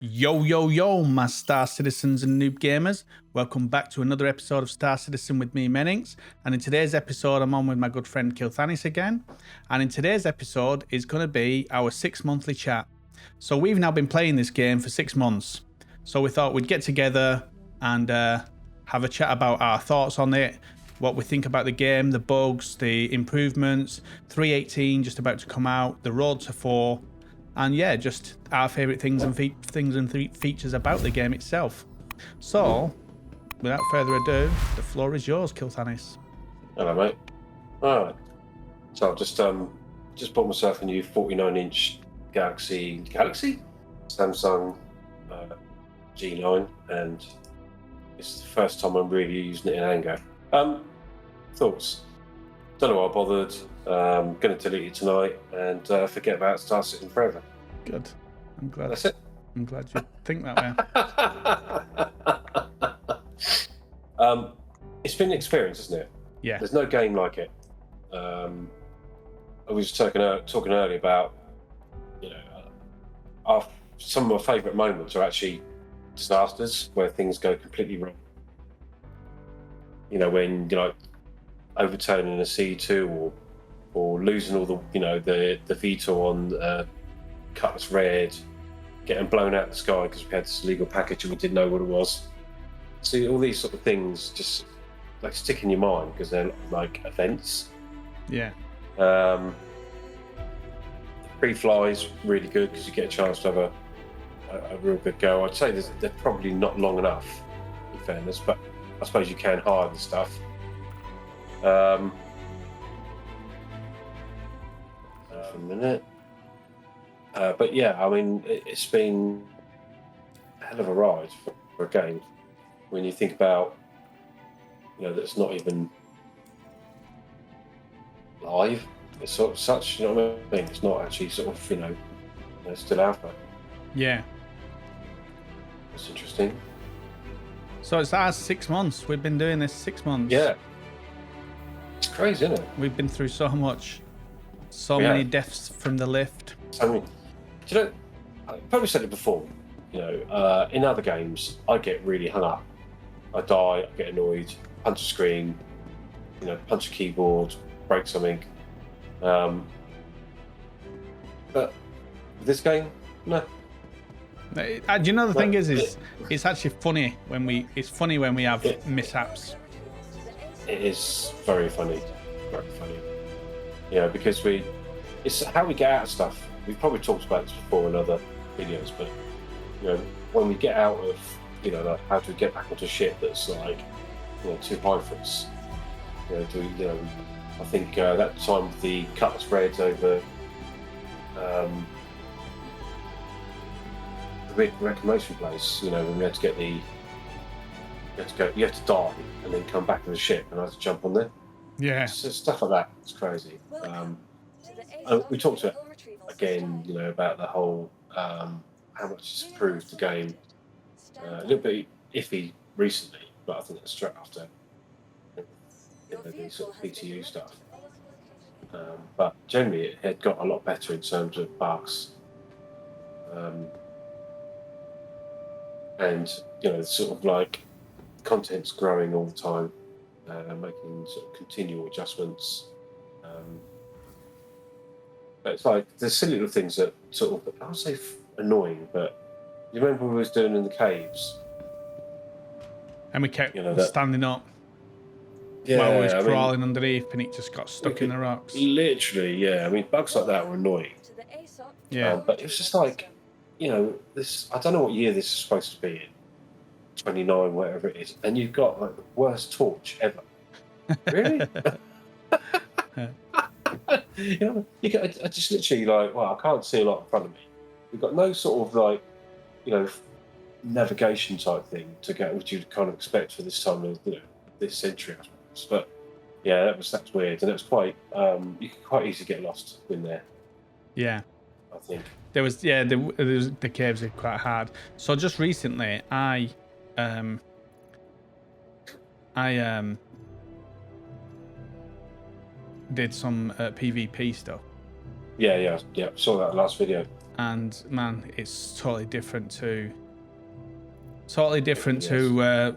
Yo, yo, yo, my Star Citizens and Noob Gamers. Welcome back to another episode of Star Citizen with me, Mennings. And in today's episode, I'm on with my good friend Kilthanis again. And in today's episode is going to be our 6 monthly chat. So we've now been playing this game for 6 months. So we thought we'd get together and have a chat about our thoughts on it, what we think about the game, the bugs, the improvements, 3.18 just about to come out, the road to 4. And yeah, just our favourite things and features about the game itself. So, without further ado, the floor is yours, Kilthanis. Hello, mate. All right. So I've just bought myself a new 49-inch Galaxy Samsung G9, and it's the first time I'm really using it in anger. Thoughts? Don't know why I bothered. Going to delete it tonight and forget about Star Citizen forever. Good. I'm glad. That's it. I'm glad you think that way. It's been an experience, isn't it? Yeah. There's no game like it. I was talking earlier about, some of my favourite moments are actually disasters where things go completely wrong. When overturning a C2 or losing all the veto on Cutlass Red, getting blown out of the sky because we had this illegal package and we didn't know what it was. See, all these sort of things just like stick in your mind because they're like events. Yeah. Pre-flies really good because you get a chance to have a real good go. I'd say they're probably not long enough, in fairness, but I suppose you can hire the stuff. For a minute. But yeah, I mean, it's been a hell of a ride for a game. When you think about, that's not even live. It's sort of such, you know what I mean? It's not actually sort of, still alpha. Yeah. It's interesting. So it's our 6 months. We've been doing this 6 months. Yeah. It's crazy, isn't it? We've been through so much. So many deaths from the lift. I mean, I probably said it before, in other games, I get really hung up. I die, I get annoyed, punch a screen, punch a keyboard, break something. But with this game, no. You know the thing is it's actually funny when we have mishaps. It is very funny, because it's how we get out of stuff. We've probably talked about this before in other videos, but when we get out of like how to get back onto ship that's like too high for us. I think that time with the Cutlass Reds over the reclamation place, when we had to get you have to die and then come back to the ship and I had to jump on there. Yeah. So stuff like that. It's crazy. We talked about again, about the whole how much it's improved the game. A little bit iffy recently, but I think that's straight after the sort of PTU stuff. But generally, it had got a lot better in terms of bugs, and sort of like content's growing all the time, making sort of continual adjustments. But it's like there's silly little things that sort of, I would say annoying, but you remember what we was doing in the caves? And we kept standing up while we was crawling underneath and it just got stuck in the rocks. Literally, yeah. I mean, bugs like that were annoying. Yeah. But it was just like, this, I don't know what year this is supposed to be in. 29, whatever it is. And you've got like the worst torch ever. Really? I just literally like, well, I can't see a lot in front of me. We've got no sort of like, navigation type thing to get, which you'd kind of expect for this time of, this century, I suppose. But yeah, that's weird, and it was quite, you could quite easily get lost in there. Yeah. I think. The caves are quite hard. So just recently, I did some PvP stuff. Yeah. Saw that last video. and man, it's totally different to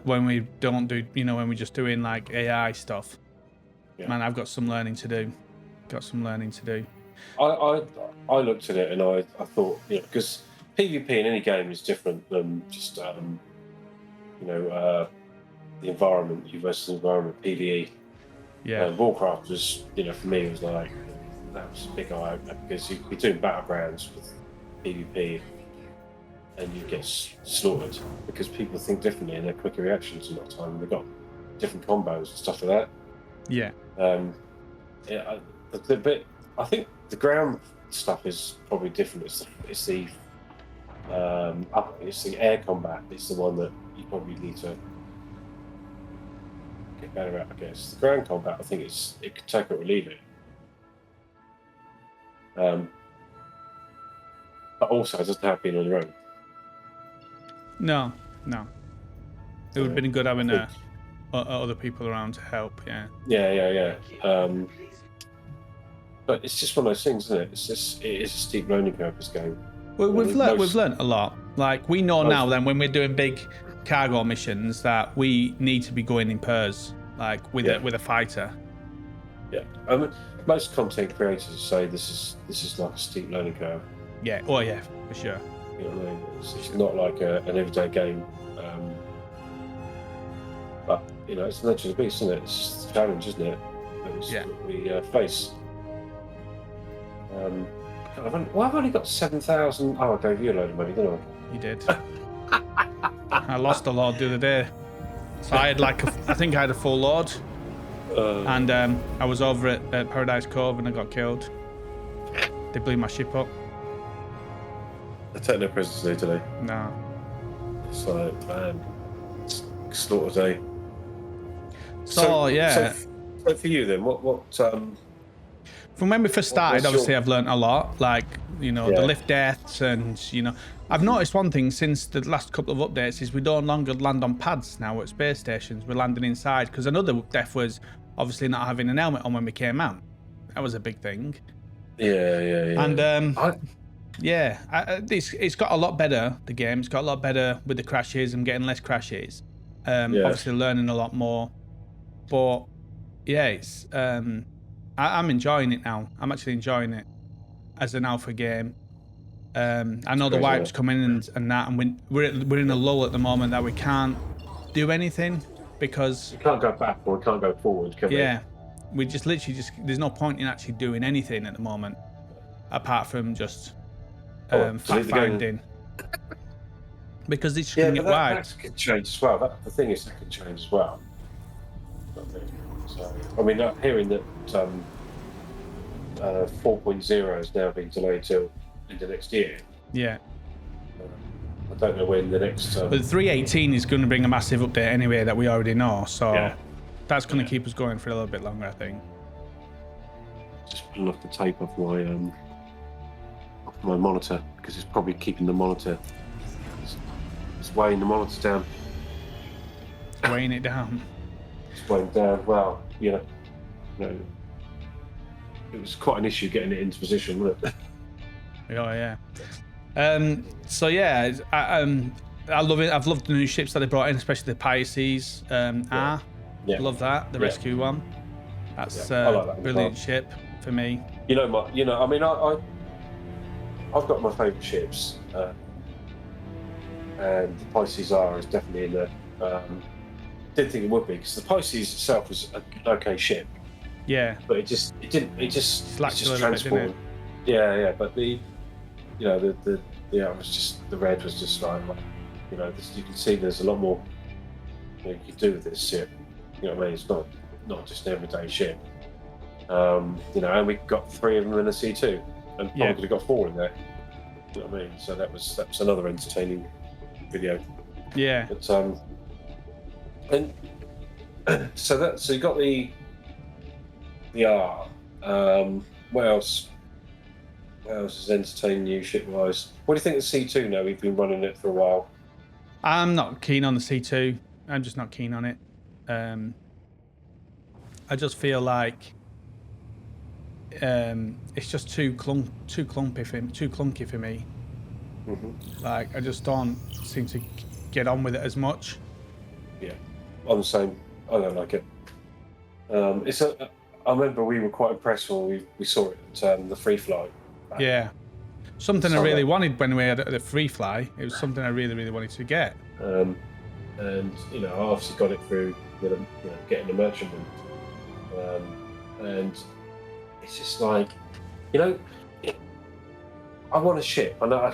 when we don't do, when we're just doing like AI stuff. Yeah. Man, I've got some learning to do. I looked at it and I thought, because PvP in any game is different than just the environment, you versus the environment, PvE. Yeah. Warcraft was, for me, it was like, that was a big eye opener, because you'd be doing battlegrounds with PvP and you get slaughtered because people think differently and they're quicker reactions a lot of time. They've got different combos and stuff like that. Yeah. The bit, I think the ground stuff is probably different. It's the air combat. It's the one that you probably need to get better at, I guess. The ground combat, I think it could take it or leave it. But also, it doesn't have been on your own. No. It would have been good having other people around to help. Yeah. Yeah. But it's just one of those things, isn't it? It is a steep learning curve, this game. Well, we've learned a lot. Like, we know now then when we're doing big cargo missions that we need to be going in pairs, like with a fighter. Yeah. Most content creators say this is like a steep learning curve. Yeah. Oh yeah, for sure. You know what I mean? It's not like an everyday game. But it's the nature of the beast, isn't it? It's a challenge, isn't it? That we face. I've only got 7,000. Oh, I gave you a load of money, didn't I? You did. I lost a lot the other day. So I had I think I had a full load. And I was over at Paradise Cove and I got killed. They blew my ship up. I take no prisoners today. No. It's like, man, it's slaughter day. So So for you then, what from when we first started, obviously I've learned a lot, like, the lift deaths and, I've noticed one thing since the last couple of updates is we no longer land on pads now at space stations. We're landing inside, because another death was obviously not having an helmet on when we came out. That was a big thing. Yeah. And it's got a lot better, the game. It's got a lot better with the crashes and getting less crashes. Obviously learning a lot more. But yeah, it's I'm enjoying it now. I'm actually enjoying it as an alpha game. I know the wipe's coming and that, and we're in a lull at the moment that we can't do anything because you can't go back or can't go forward, can we? Yeah, we just literally there's no point in actually doing anything at the moment apart from just fact finding. Because it's just going to get wiped. That can change as well. The thing is, that can change as well. So, I mean, hearing that 4.0 is now being delayed till into next year. Yeah. I don't know when the next. But 3.18 is going to bring a massive update anyway that we already know. So that's going to keep us going for a little bit longer, I think. Just pulling off the tape off my monitor because it's probably keeping the monitor. It's weighing the monitor down. Weighing it down. It's weighing down. Well, it was quite an issue getting it into position, wasn't it? Oh yeah. So yeah, I love it. I've loved the new ships that they brought in, especially the Pisces R. Yeah. Love that, the rescue one. That's I like that brilliant ship for me. I mean, I've got my favourite ships, and the Pisces R is definitely in there. Didn't think it would be because the Pisces itself was an okay ship. Yeah. But it just transformed. Yeah. But the red was just like you can see there's a lot more you can do with this ship. You know what I mean? It's not just an everyday ship. And we got 3 of them in a C2, and probably could have got 4 in there. You know what I mean? So that was another entertaining video. Yeah. But and so you got the R. What else? What else is entertaining you ship-wise? What do you think of C2 now? We've been running it for a while. I'm not keen on the C2. I'm just not keen on it. I just feel like it's just too clunky for me. Like, I just don't seem to get on with it as much. Yeah, I'm the same. I don't like it. I remember we were quite impressed when we saw it at the Free Fly. Yeah. Something I summer. really wanted when we had the Free Fly. It was something I really, really wanted to get. And I obviously got it through getting the merchantman. And it's just like, I want a ship. I know,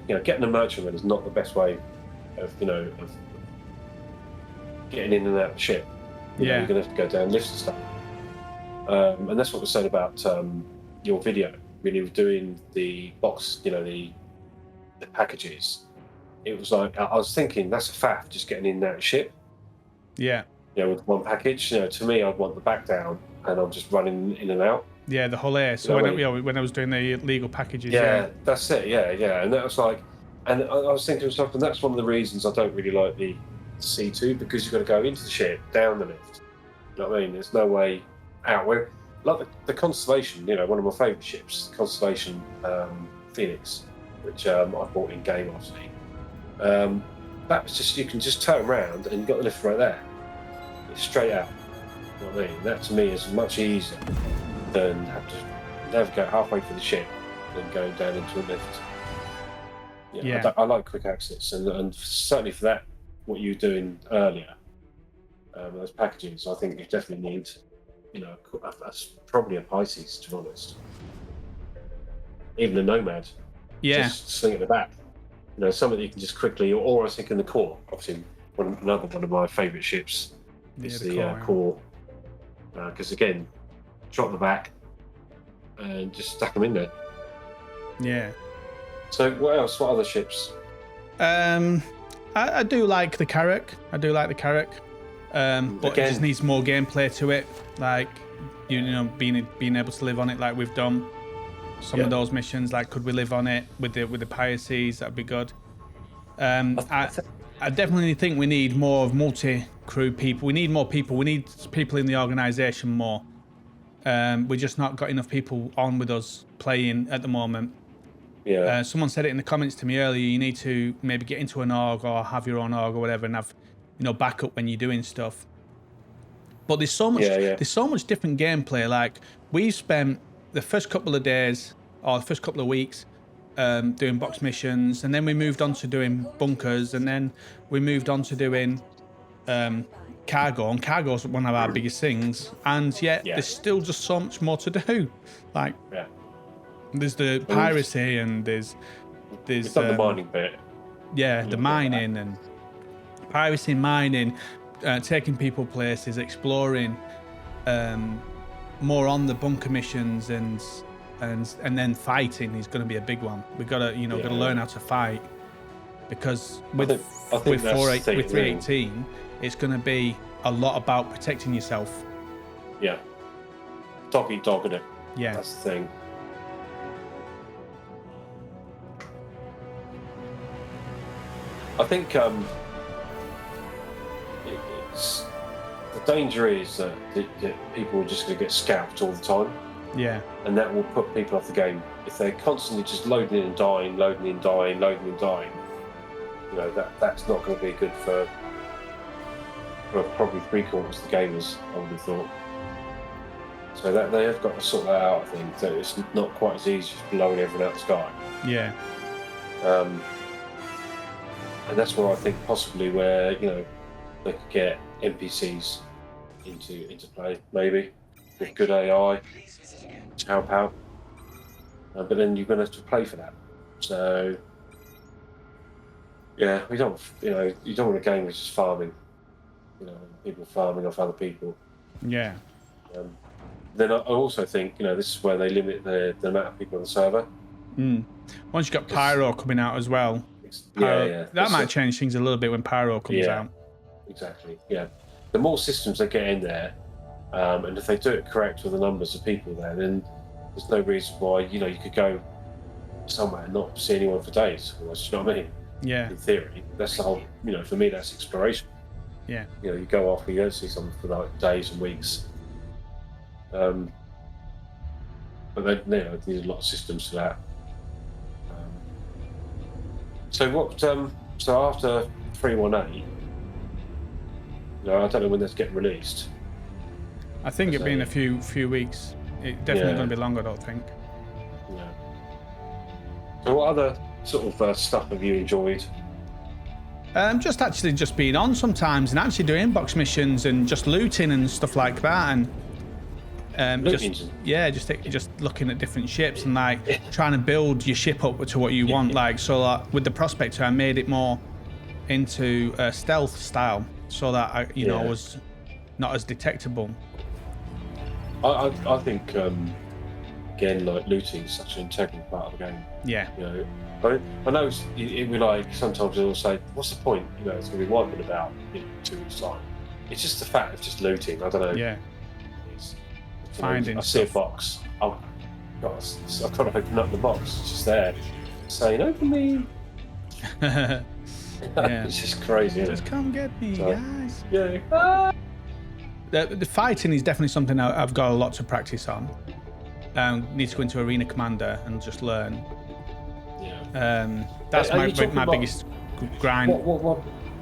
getting a merchantman is not the best way of getting in and out of the ship. You're going to have to go down lifts and stuff. And that's what was said about your video when you were doing the box, the packages. It was like, I was thinking that's a faff, just getting in and out of the ship. Yeah. With one package. To me, I'd want the back down and I'm just running in and out. Yeah, the whole air. So when I was doing the legal packages. Yeah, that's it. Yeah. And that was like, and I was thinking to myself, and that's one of the reasons I don't really like the C2, because you've got to go into the ship, down the lift. You know what I mean? There's no way out. Where, like the Constellation, one of my favourite ships, Constellation Phoenix, which I bought in game, obviously. That was just, you can just turn around and you've got the lift right there. It's straight out. You know what I mean? That to me is much easier than have to navigate halfway through the ship and going down into a lift. I like quick access, and certainly for that, what you were doing earlier, those packages, I think you definitely need, that's probably a Pisces, to be honest. Even a Nomad, just swing at the back. Something that you can just quickly, or I was thinking the core, obviously another one of my favourite ships is the core, because again, drop the back and just stack them in there. Yeah. So what else? What other ships? I do like the Carrack. But again, it just needs more gameplay to it. Like, being able to live on it like we've done. Some of those missions, like, could we live on it with the Pisces? That'd be good. I definitely think we need more of multi-crew people. We need more people. We need people in the organisation more. We're just not got enough people on with us playing at the moment. Yeah. Someone said it in the comments to me earlier. You need to maybe get into an org or have your own org or whatever, and have backup when you're doing stuff. But there's so much. There's so much different gameplay. Like, we've spent the first couple of days or the first couple of weeks doing box missions, and then we moved on to doing bunkers, and then we moved on to doing cargo, and cargo's one of our biggest things, and yet there's still just so much more to do. Like, there's the piracy, and there's the mining bit. Yeah, the mining and piracy, mining, taking people places, exploring, more on the bunker missions, and then fighting is going to be a big one. We've got to got to learn how to fight, because with 318, it's going to be a lot about protecting yourself. Yeah, dog eat dog, innit? Yeah, that's the thing. I think it's, the danger is that people are just going to get scalped all the time. Yeah. And that will put people off the game. If they're constantly just loading in and dying, that's not going to be good for probably 3/4 of the gamers, I would have thought. So that they have got to sort that out, I think. So it's not quite as easy as blowing everyone out the sky. Yeah. And that's where I think possibly where they could get NPCs into play, maybe with good AI to help out. But then you're going to have to play for that. So yeah, you don't want a game that's just farming. People farming off other people. Yeah. Then I also think this is where they limit the amount of people on the server. Once you've got Pyro coming out as well. That might change things a little bit when Pyro comes out. Exactly. Yeah. The more systems they get in there, and if they do it correct with the numbers of people there, then there's no reason why you could go somewhere and not see anyone for days. You know what I mean? Yeah. In theory, that's the whole. For me, that's exploration. Yeah. You go off, you go see someone for like days and weeks. But they need a lot of systems for that. So what? So after 318, I don't know when that's getting released. I think it'll be in a few weeks. It's definitely going to be longer, I don't think. Yeah. So what other sort of stuff have you enjoyed? Just being on sometimes and actually doing inbox missions and just looting and stuff like that, and just looking at different ships and like trying to build your ship up to what you want. Like with the Prospector, I made it more into a stealth style so that I was not as detectable. I think again, like looting is such an integral part of the game. Yeah. I know it will, like, sometimes it'll say, what's the point? It's going to be wiping about 2 weeks time. It's just the fact of just looting. I don't know. Yeah. I see a box. I've got to open up the box. It's just there, saying, "Open me." Yeah. It's just crazy. Just come get me, guys. Yeah. The fighting is definitely something I've got a lot to practice on. Need to go into Arena Commander and just learn. Yeah. That's my biggest grind.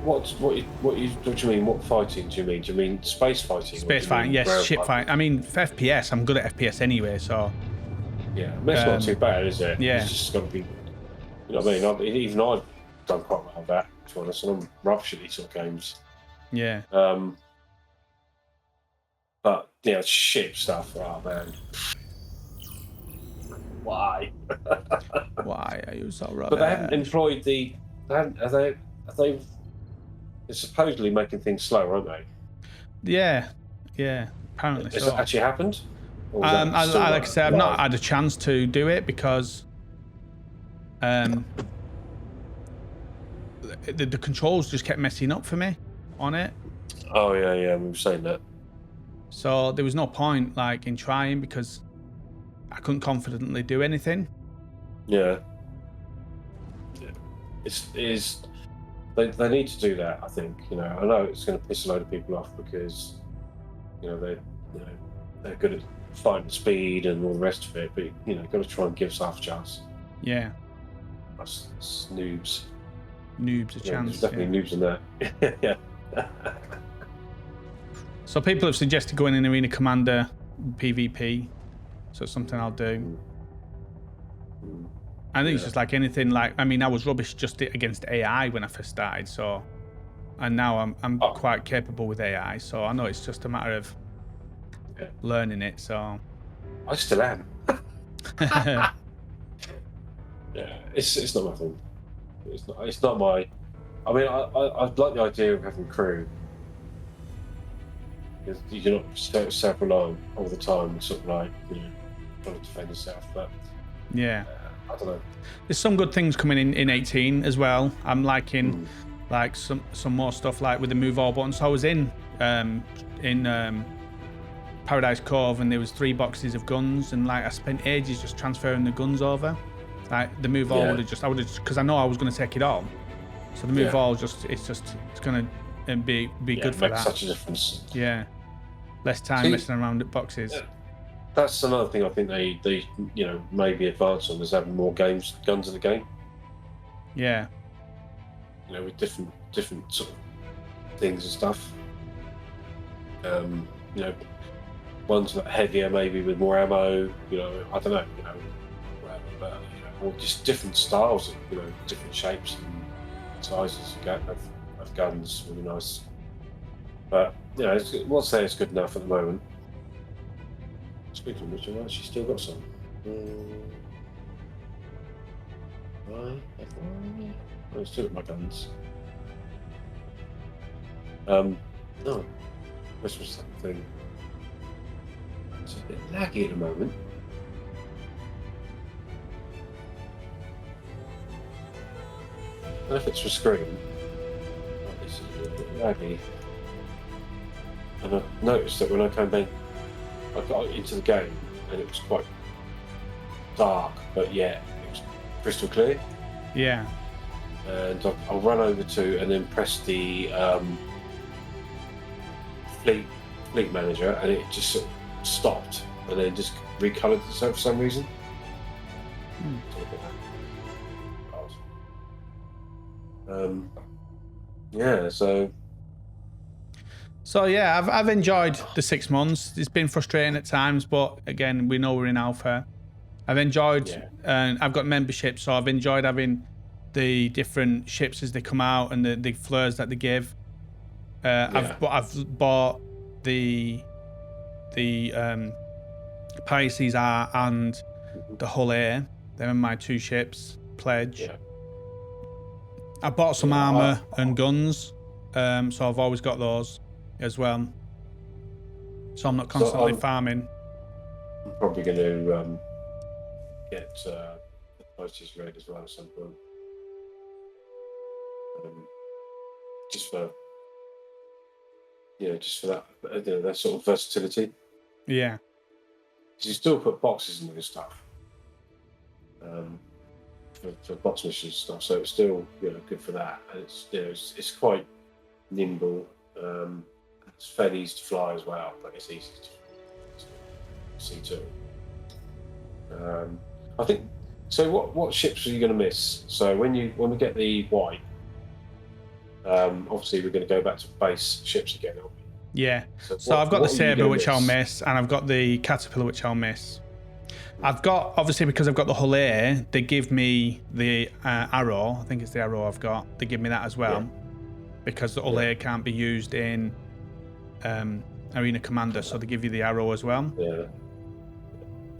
What do you mean? What fighting do you mean? Do you mean space fighting? Space fighting, yes. Ship fighting. I mean, for FPS, I'm good at FPS anyway, so. Yeah, that's not too bad, is it? Yeah. It's just got to be. You know what I mean? Even I've done quite well with that, to be honest, and I'm rubbish at these sort of games. Yeah. But ship stuff. Oh man. Why? Why are you so rubbish? But they haven't employed the. Are they? They're supposedly making things slower, aren't they? Yeah. Apparently Has so. it actually happened? Like I said, I've not had a chance to do it because the controls just kept messing up for me on it. Oh yeah, we were saying that. So there was no point like in trying because I couldn't confidently do anything. Yeah. They need to do that, I think. I know it's going to piss a load of people off because they're good at fighting speed and all the rest of it, but got to try and give us half a chance. Yeah. Us noobs. Noobs a chance. There's definitely noobs in there. Yeah. So people have suggested going in Arena Commander PvP, so it's something I'll do. I think it's just like anything. Like, I mean, I was rubbish just against AI when I first started, so, and now I'm quite capable with AI, so I know it's just a matter of learning it. So I still am. Yeah, it's not my thing. It's not my. I mean, I like the idea of having crew. You're not self-reliant all the time, sort of like trying to defend yourself, but yeah. I don't know. There's some good things coming in 18 as well. I'm liking like some more stuff like with the move all buttons. So I was in Paradise Cove and there was 3 boxes of guns and like I spent ages just transferring the guns over. Like the move all would have because I know I was going to take it all. So the move all it's going to be good for that. Such a difference. Yeah. Less time messing around at boxes. Yeah. That's another thing I think they maybe advance on is having more guns in the game. Yeah. With different sort of things and stuff. Ones that are heavier maybe with more ammo. I don't know. Whatever, but or just different styles. Different shapes and sizes of guns. Really nice. But what's there is good enough at the moment. Speaking of which, I've actually still got some. I still got my guns. This was something. It's a bit laggy at the moment. I don't know if it's for screen. It's a little bit laggy. And I noticed that when I came back, I got into the game and it was quite dark, but yet it was crystal clear. Yeah. And I'll run over to and then press the fleet manager, and it just sort of stopped and then just recolored itself for some reason. Yeah, so yeah, I've enjoyed the 6 months. It's been frustrating at times, but again, we know we're in alpha. I've enjoyed, and I've got membership, so I've enjoyed having the different ships as they come out and the flares that they give. I've bought the Pisces R and the Hull Air. They're my 2 ships pledge. Yeah. I bought some armor and guns, so I've always got those as well. So I'm not constantly farming. I'm probably going to get the posters read as well at some point. Just for that sort of versatility. Yeah. Because you still put boxes in this stuff. For box missions and stuff, so it's still good for that, and it's quite nimble. It's fairly easy to fly as well, but it's easy to see too. I think so. What ships are you going to miss? So when we get the white, obviously we're going to go back to base ships again, aren't we? Yeah. So I've got the Sabre, which I'll miss, and I've got the Caterpillar, which I'll miss. I've got, obviously, because I've got the Hull Air, they give me the arrow. I think it's the arrow I've got. They give me that as well, because the Hull Air can't be used in Arena Commander, so they give you the arrow as well. Yeah,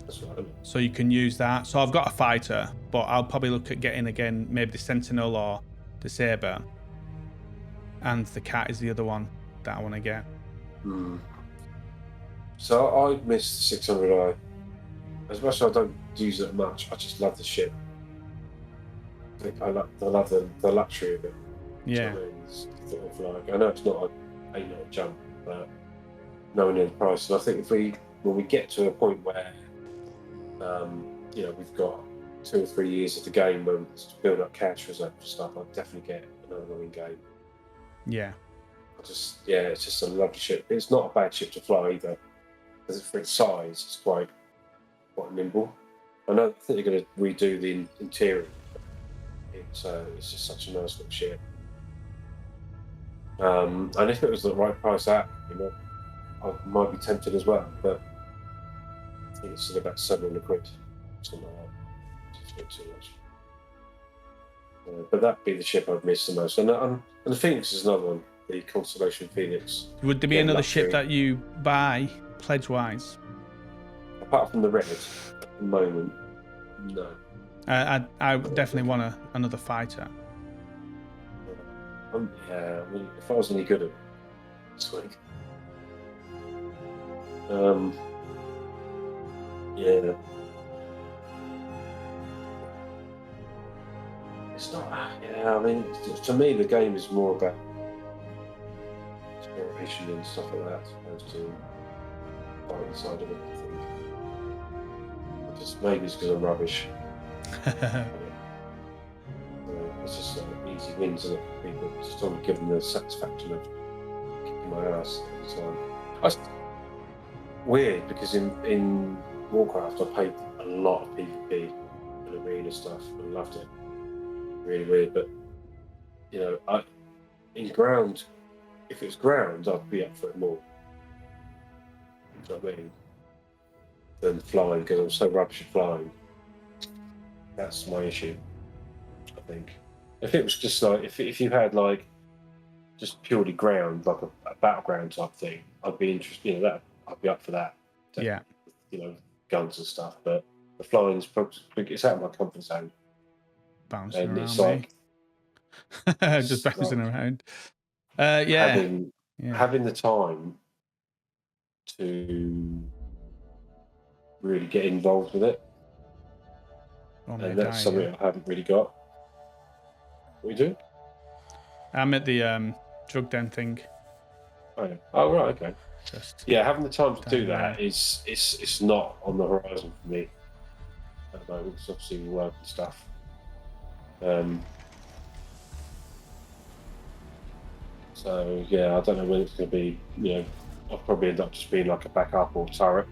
that's right. So you can use that. So I've got a fighter, but I'll probably look at getting again maybe the Sentinel or the Sabre, and the Cat is the other one that I want to get. So I missed 600i. As much as I don't use it much, I just love the ship. I love the luxury of it. Yeah. Sort of like, I know it's not a 8-knot jump, but knowing the price, and I think when we get to a point where we've got 2 or 3 years of the game where we build up cash reserve and stuff, I'll definitely get another one in game. Yeah. It's just a lovely ship. It's not a bad ship to fly either, because for its size, it's quite nimble. I think they're going to redo the interior. It's just such a nice little ship. And if it was the right price, I might be tempted as well. But I think it's still about 700 quid, something like that. It's a bit too much. But that'd be the ship I've missed the most. And the Phoenix is another one. The Constellation Phoenix. Would there be another ship that you buy pledge-wise? Apart from the red, at the moment, no. I definitely want another fighter. If I was any good at this week. It's not. To me, the game is more about exploration and stuff like that, as opposed to fighting side of it. I think. Maybe it's because I'm rubbish. It's just easy wins, isn't it? People just don't give them the satisfaction of kicking my ass at the time. Weird, because in Warcraft I played a lot of PvP and arena stuff and loved it. Really weird, but in ground, if it was ground, I'd be up for it more. You know what I mean? Than flying, because I'm so rubbish at flying. That's my issue, I think. If it was just like, if you had like just purely ground, like a battleground type thing, I'd be interested. I'd be up for that. Yeah. Guns and stuff. But the flying's probably, it's out of my comfort zone. Bouncing and around, it's like just bouncing around. Having the time to really get involved with it, and that's something I haven't really got. What are you doing? I'm at the drug den thing. Oh right, okay. Having the time to do that is it's not on the horizon for me at the moment. It's obviously work and stuff. So I don't know when it's going to be. I'll probably end up just being like a backup or turret.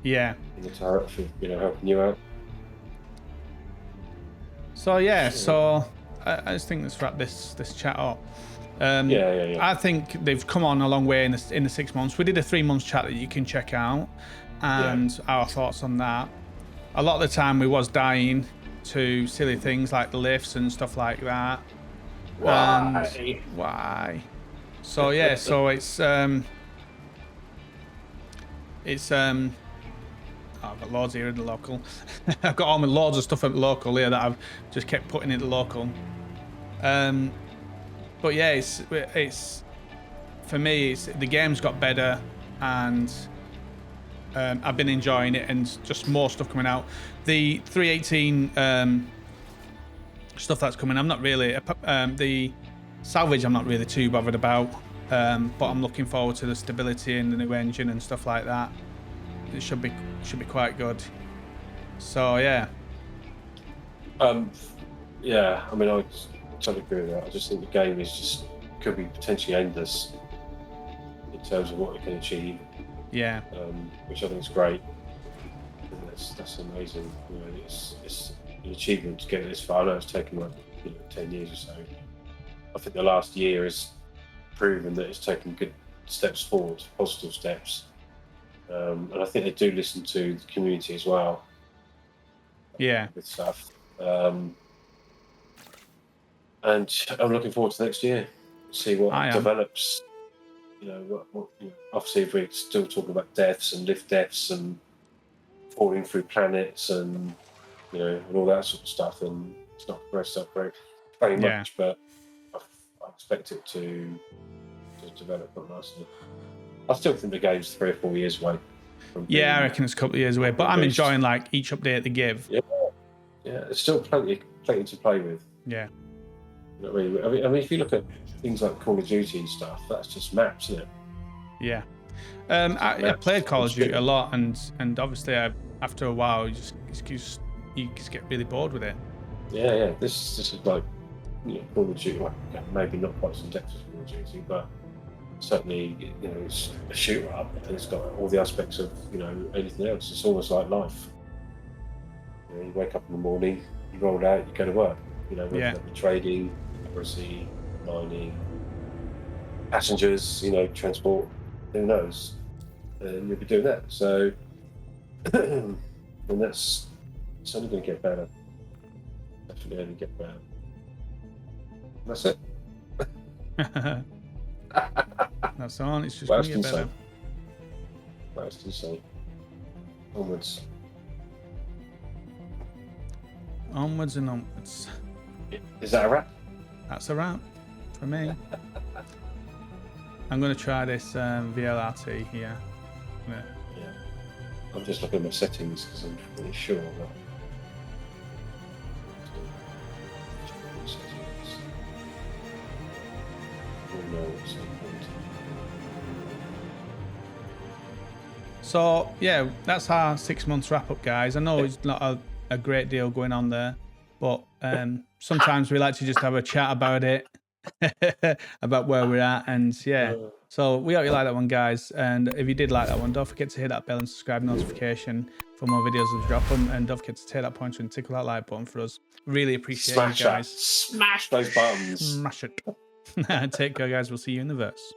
Yeah. In the turret for helping you out. So I just think let's wrap this chat up. Yeah. I think they've come on a long way in the 6 months. We did a 3 months chat that you can check out, and our thoughts on that. A lot of the time we was dying to silly things like the lifts and stuff like that. Why? So yeah, so it's I've got loads here in the local. I've got all my loads of stuff at the local here that I've just kept putting in the local. But yeah, it's for me. The game's got better, and I've been enjoying it, and just more stuff coming out. The 318 stuff that's coming, I'm not really the salvage. I'm not really too bothered about, but I'm looking forward to the stability and the new engine and stuff like that. It should be quite good. So yeah. Yeah. I mean, I totally agree with that. I just think the game could be potentially endless in terms of what it can achieve. Yeah. Which I think is great. And that's amazing. You know, it's an achievement to get this far. I know it's taken like 10 years or so. I think the last year has proven that it's taken good steps forward, positive steps. And I think they do listen to the community as well. Yeah. With stuff. And I'm looking forward to next year. See what develops. Obviously, if we're still talking about deaths and lift deaths and falling through planets and and all that sort of stuff, and it's not progressed up very much, but I expect it to develop quite nicely. I still think the game's 3 or 4 years away. I reckon it's a couple of years away, but I'm enjoying like each update they give. Yeah, there's still plenty to play with. Yeah. You know what I mean? I mean, if you look at things like Call of Duty and stuff, that's just maps, isn't it? Yeah. I played Call of Duty a lot, and obviously after a while you just get really bored with it. Yeah. This is like Call of Duty. Well, maybe not quite as in depth as Call of Duty, but certainly it's a shoot up, and it's got all the aspects of anything else. It's almost like life. You wake up in the morning, you roll out, you go to work. Whether that be trading, accuracy, mining, passengers, transport, who knows? And you'll be doing that. So, and it's only going to get better. Definitely only get better. That's it. That's all. It's just going to get better. That's insane. Onwards. Onwards and onwards. Is that a wrap? That's a wrap for me. I'm going to try this VLRT here. Yeah. I'm just looking at my settings because I'm pretty sure that. So yeah, that's our 6 months wrap up, guys. I know it's not a great deal going on there, but sometimes we like to just have a chat about it, about where we're at, and so we hope you like that one, guys. And if you did like that one, don't forget to hit that bell and subscribe notification for more videos as we drop them, and don't forget to take that pointer and tickle that like button for us. Really appreciate it, guys. Smash those buttons. Smash it. Take care, guys. We'll see you in the verse.